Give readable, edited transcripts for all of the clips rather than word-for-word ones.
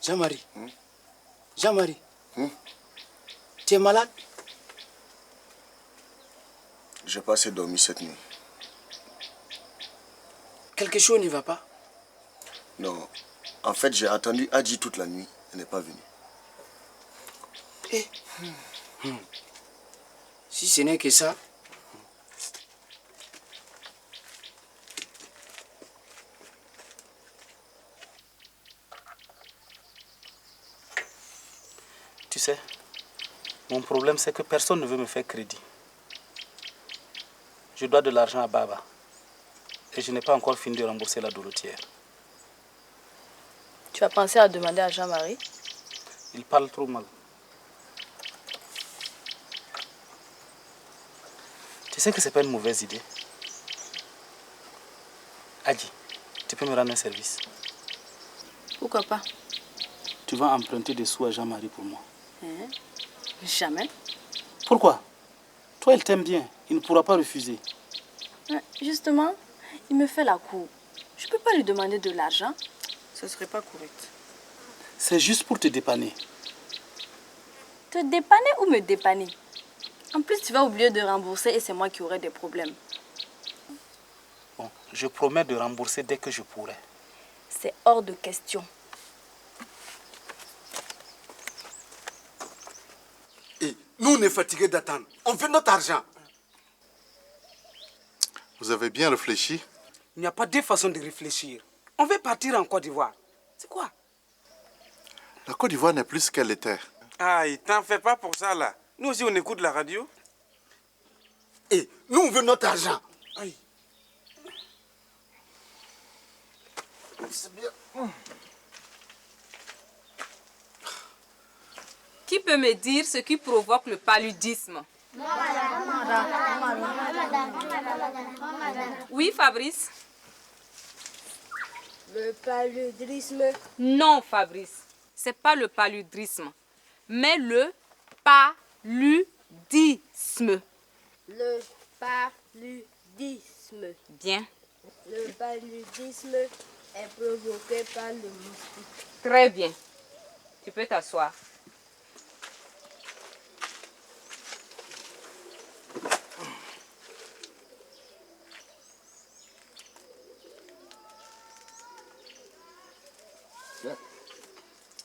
Jean-Marie. Jean-Marie. Tu es malade? J'ai pas assez dormi cette nuit. Quelque chose n'y va pas? Non. En fait, j'ai attendu Adji toute la nuit. Elle n'est pas venue. Eh. Si ce n'est que ça. Tu sais, mon problème c'est que personne ne veut me faire crédit. Je dois de l'argent à Baba. Et je n'ai pas encore fini de rembourser la dorotière. Tu as pensé à demander à Jean-Marie? Il parle trop mal. Tu sais que c'est pas une mauvaise idée. Adji, tu peux me rendre un service? Pourquoi pas? Tu vas emprunter des sous à Jean-Marie pour moi. Jamais. Pourquoi? Toi, il t'aime bien. Il ne pourra pas refuser. Justement, il me fait la cour. Je ne peux pas lui demander de l'argent. Ce serait pas correct. C'est juste pour te dépanner. Te dépanner ou me dépanner? En plus, tu vas oublier de rembourser et c'est moi qui aurai des problèmes. Bon, je promets de rembourser dès que je pourrai. C'est hors de question. Et nous, on est fatigués d'attendre. On veut notre argent. Vous avez bien réfléchi? Il n'y a pas deux façons de réfléchir. On veut partir en Côte d'Ivoire. C'est quoi? La Côte d'Ivoire n'est plus ce qu'elle était. Aïe, t'en fais pas pour ça là. Nous aussi on écoute la radio. Et nous, on veut notre argent. Aïe. C'est bien. Qui peut me dire ce qui provoque le paludisme? Oui, Fabrice? Le paludisme. Non, Fabrice. C'est pas le paludisme, mais le paludisme. Le paludisme. Bien. Le paludisme est provoqué par le moustique. Très bien. Tu peux t'asseoir.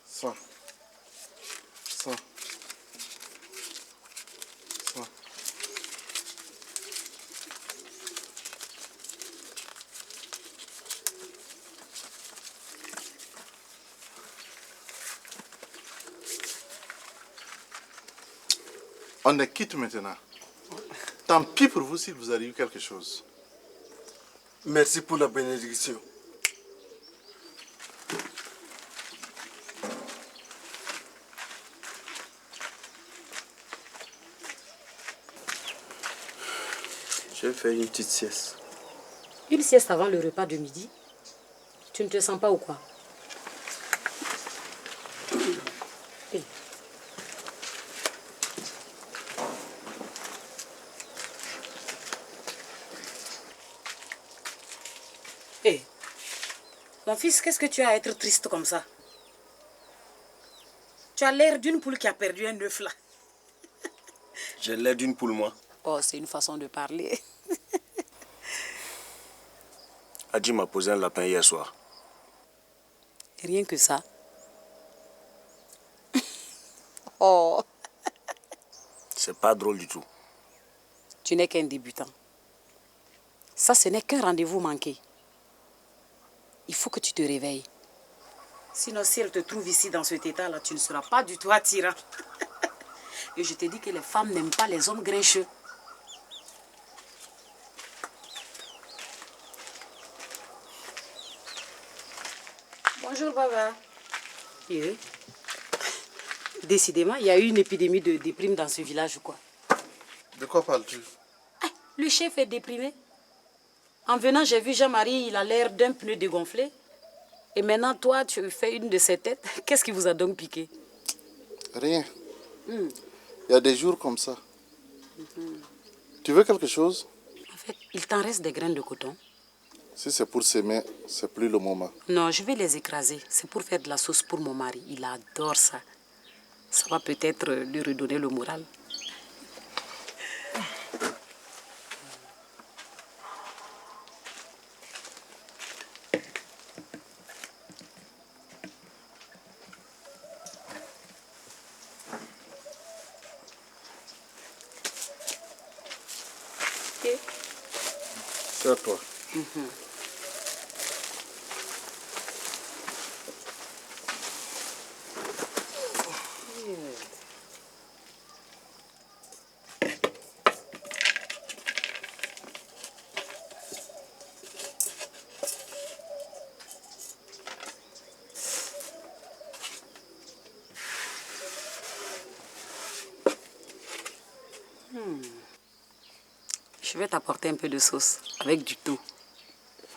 Ça. Ça. Ça. On est quitte maintenant. Tant pis pour vous s'il vous arrive quelque chose. Merci pour la bénédiction. Je vais faire une petite sieste. Une sieste avant le repas de midi? Tu ne te sens pas ou quoi? Hey. Hey. Mon fils, qu'est-ce que tu as à être triste comme ça? Tu as l'air d'une poule qui a perdu un œuf là. J'ai l'air d'une poule, moi. Oh, c'est une façon de parler. Adji m'a posé un lapin hier soir. Rien que ça. Oh. C'est pas drôle du tout. Tu n'es qu'un débutant. Ça, ce n'est qu'un rendez-vous manqué. Il faut que tu te réveilles. Sinon, si elle te trouve ici dans cet état-là, tu ne seras pas du tout attirant. Et je te dis que les femmes n'aiment pas les hommes grincheux. Bonjour, Baba. Oui. Décidément, il y a eu une épidémie de déprime dans ce village ou quoi? De quoi parles-tu? Le chef est déprimé. En venant, j'ai vu Jean-Marie, il a l'air d'un pneu dégonflé. Et maintenant, toi, tu fais une de ses têtes. Qu'est-ce qui vous a donc piqué? Rien. Il y a des jours comme ça. Tu veux quelque chose? En fait, il t'en reste des graines de coton. Si c'est pour s'aimer, c'est plus le moment. Non, je vais les écraser. C'est pour faire de la sauce pour mon mari. Il adore ça. Ça va peut-être lui redonner le moral. C'est à toi. Je vais t'apporter un peu de sauce avec du thon.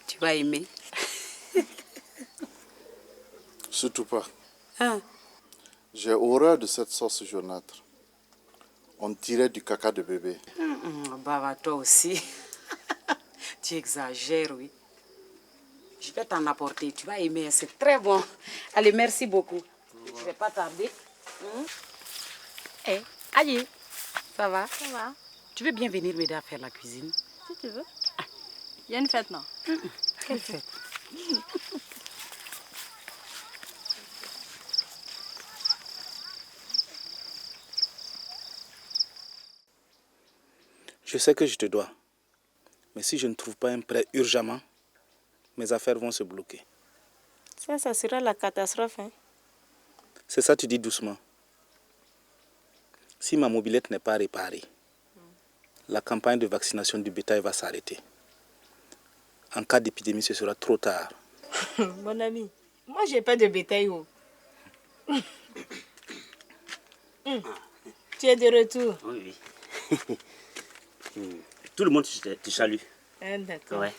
Tu vas aimer. Surtout pas. Ah. J'ai horreur de cette sauce jaunâtre. On dirait du caca de bébé. Baba, toi aussi. Tu exagères, oui. Je vais t'en apporter. Tu vas aimer. C'est très bon. Allez, merci beaucoup. Je ne vais pas tarder. Eh, allez. Ça va? Ça va. Tu veux bien venir m'aider à faire la cuisine? Si tu veux. Il y a une fête, non? Quelle fête? Je sais que je te dois. Mais si je ne trouve pas un prêt urgemment, mes affaires vont se bloquer. Ça sera la catastrophe. Hein? C'est ça, tu dis doucement. Si ma mobilette n'est pas réparée, la campagne de vaccination du bétail va s'arrêter. En cas d'épidémie, ce sera trop tard. Mon ami, moi j'ai pas de bétail. Oh. Tu es de retour? Oui, oui. Tout le monde te salue. D'accord. Ouais.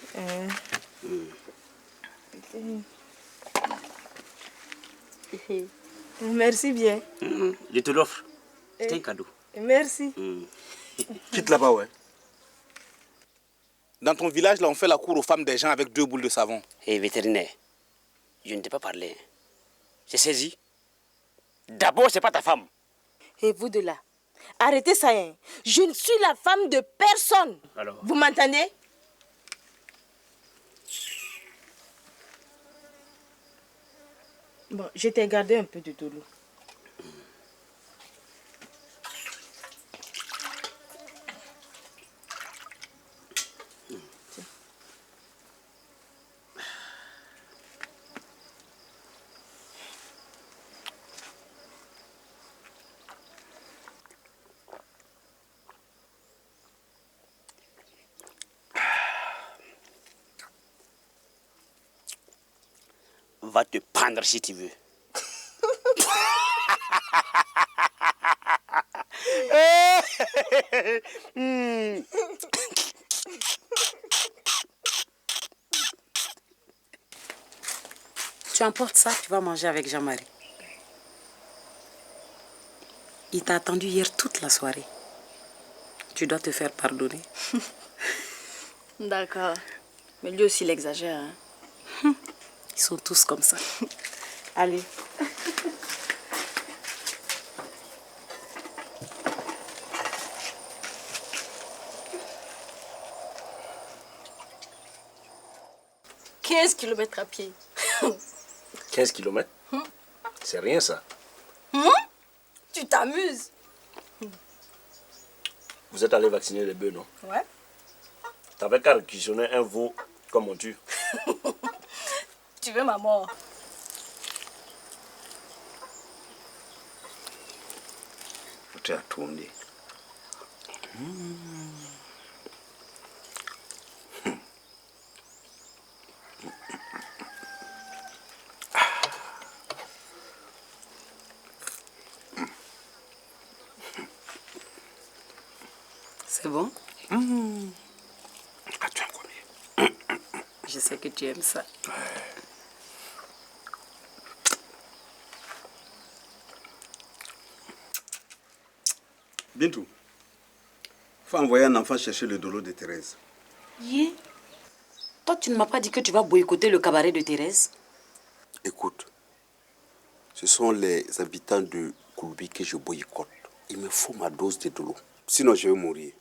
Merci bien. Je te l'offre. C'est un cadeau. Merci. Quitte là-bas, ouais. Dans ton village, là, on fait la cour aux femmes des gens avec 2 boules de savon. Hé, vétérinaire, je ne t'ai pas parlé. J'ai saisi. D'abord, c'est pas ta femme. Et vous de là, arrêtez ça. Hein. Je ne suis la femme de personne. Alors? Vous m'entendez? Bon, je t'ai gardé un peu de l'eau. Va te prendre si tu veux. Tu emportes ça, tu vas manger avec Jean-Marie. Il t'a attendu hier toute la soirée. Tu dois te faire pardonner. D'accord. Mais lui aussi, il exagère. Hein? Ils sont tous comme ça. Allez. « 15 kilomètres à pied. 15 kilomètres? C'est rien, ça. Tu t'amuses. Vous êtes allé vacciner les bœufs, non? Ouais. T'avais qu'à réquisitionner un veau comme on tue. Tu veux ma mort? Tu as tourné. C'est bon? Ah, tu en combien? Je sais que tu aimes ça. Bintou, faut envoyer un enfant chercher le dolo de Thérèse. Yeah. Toi, tu ne m'as pas dit que tu vas boycotter le cabaret de Thérèse? Écoute, ce sont les habitants de Kouloubi que je boycotte. Il me faut ma dose de dolo. Sinon, je vais mourir.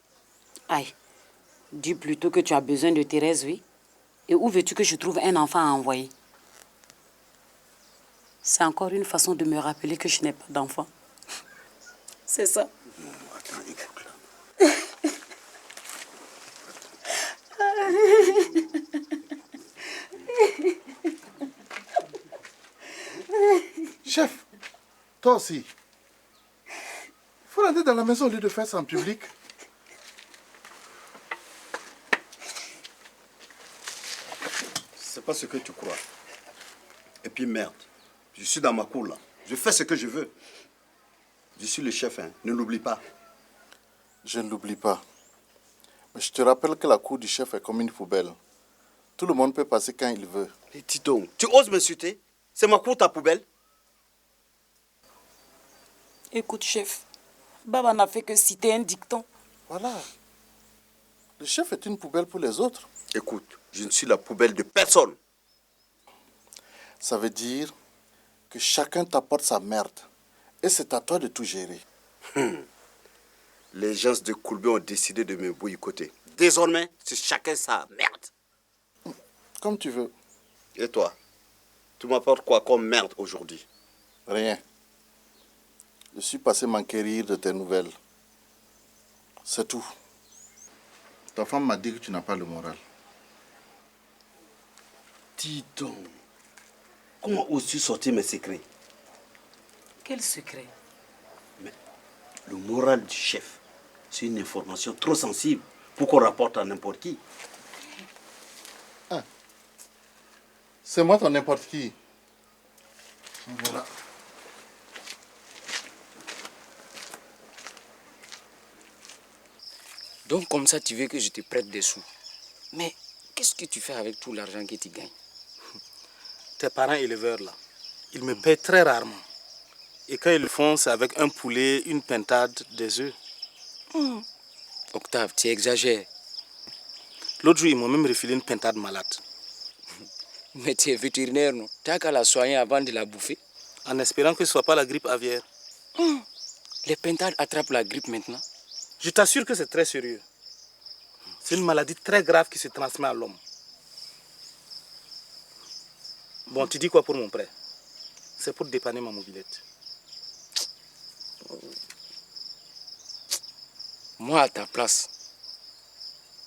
Aïe, dis plutôt que tu as besoin de Thérèse, oui. Et où veux-tu que je trouve un enfant à envoyer? C'est encore une façon de me rappeler que je n'ai pas d'enfant. C'est ça. Non, attends, écoute là. Chef, toi aussi. Il faut rentrer dans la maison au lieu de faire ça en public. C'est pas ce que tu crois. Et puis merde, je suis dans ma cour là. Je fais ce que je veux. Je suis le chef, hein. Ne l'oublie pas. Je ne l'oublie pas. Mais je te rappelle que la cour du chef est comme une poubelle. Tout le monde peut passer quand il veut. Et dis donc, tu oses m'insulter? C'est ma cour, ta poubelle? Écoute, chef, Baba n'a fait que citer un dicton. Voilà. Le chef est une poubelle pour les autres. Écoute, je ne suis la poubelle de personne. Ça veut dire que chacun t'apporte sa merde. Et c'est à toi de tout gérer. Les gens de Kouloubi ont décidé de me boycotter. Désormais, c'est chacun sa merde. Comme tu veux. Et toi, tu m'apportes quoi comme merde aujourd'hui? Rien. Je suis passé m'enquérir de tes nouvelles. C'est tout. Ta femme m'a dit que tu n'as pas le moral. Dis donc, comment oses-tu sortir mes secrets? Quel secret? Mais le moral du chef, c'est une information trop sensible pour qu'on rapporte à n'importe qui. Ah. C'est moi ton n'importe qui. Voilà. Donc comme ça, tu veux que je te prête des sous. Mais qu'est-ce que tu fais avec tout l'argent que tu gagnes? Tes parents éleveurs là, ils me paient très rarement. Et quand ils le font, c'est avec un poulet, une pintade, des œufs. Octave, tu exagères. L'autre jour, ils m'ont même refilé une pintade malade. Mais tu es vétérinaire, non? Tu n'as qu'à la soigner avant de la bouffer. En espérant que ce ne soit pas la grippe aviaire. Les pintades attrapent la grippe maintenant? Je t'assure que c'est très sérieux. C'est une maladie très grave qui se transmet à l'homme. Bon, tu dis quoi pour mon prêt? C'est pour dépanner ma mobilette. Moi, à ta place,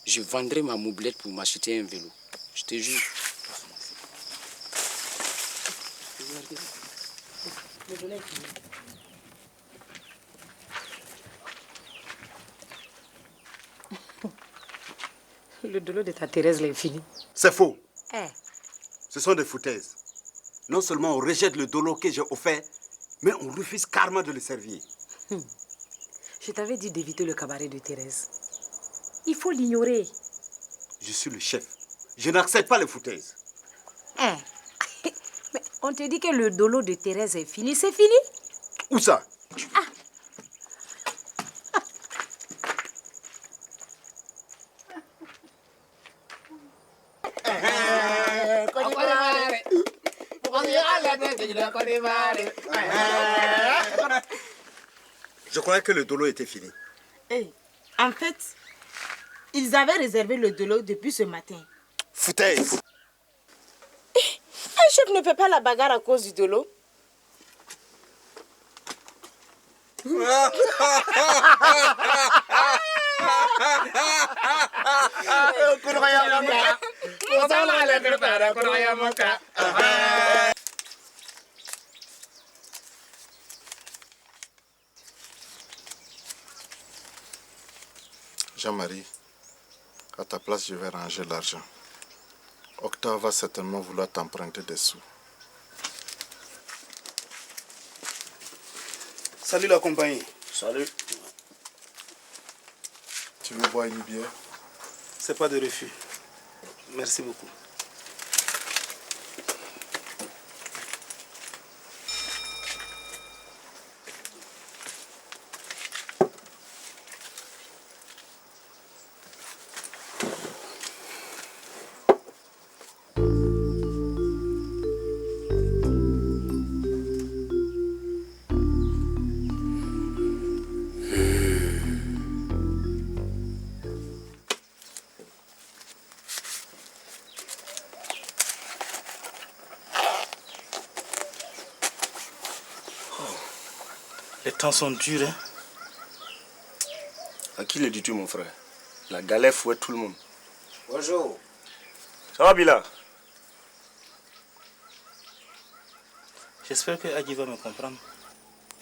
je vendrais ma mobilette pour m'acheter un vélo. Je te jure. Le dolo de ta Thérèse là est fini. C'est faux. Eh. Ce sont des foutaises. Non seulement on rejette le dolo que j'ai offert, mais on refuse carrément de le servir. Je t'avais dit d'éviter le cabaret de Thérèse. Il faut l'ignorer. Je suis le chef. Je n'accepte pas les foutaises. Eh. Mais on te dit que le dolo de Thérèse est fini, c'est fini? Où ça? Je croyais que le dolo était fini. Hey, en fait, ils avaient réservé le dolo depuis ce matin. Foutaise! Un chef ne fait pas la bagarre à cause du dolo. Jean-Marie, à ta place, je vais ranger l'argent. Octave va certainement vouloir t'emprunter des sous. Salut la compagnie. Salut. Tu veux boire une bière? C'est pas de refus. Merci beaucoup. Les temps sont durs, hein? À qui le dis-tu, mon frère? La galère fouette tout le monde. Bonjour. Ça va, Bila? J'espère que Adi va me comprendre.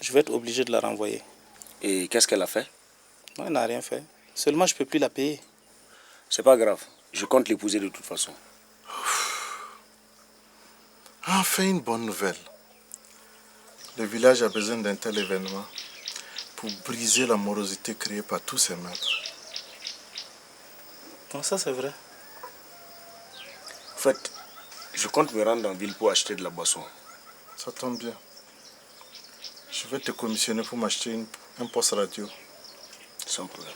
Je vais être obligé de la renvoyer. Et qu'est-ce qu'elle a fait? Non, elle n'a rien fait. Seulement, je ne peux plus la payer. C'est pas grave. Je compte l'épouser de toute façon. Enfin, une bonne nouvelle. Le village a besoin d'un tel événement pour briser la morosité créée par tous ces maîtres. Non, ça c'est vrai. En fait, je compte me rendre en ville pour acheter de la boisson. Ça tombe bien. Je vais te commissionner pour m'acheter un poste radio. Sans problème.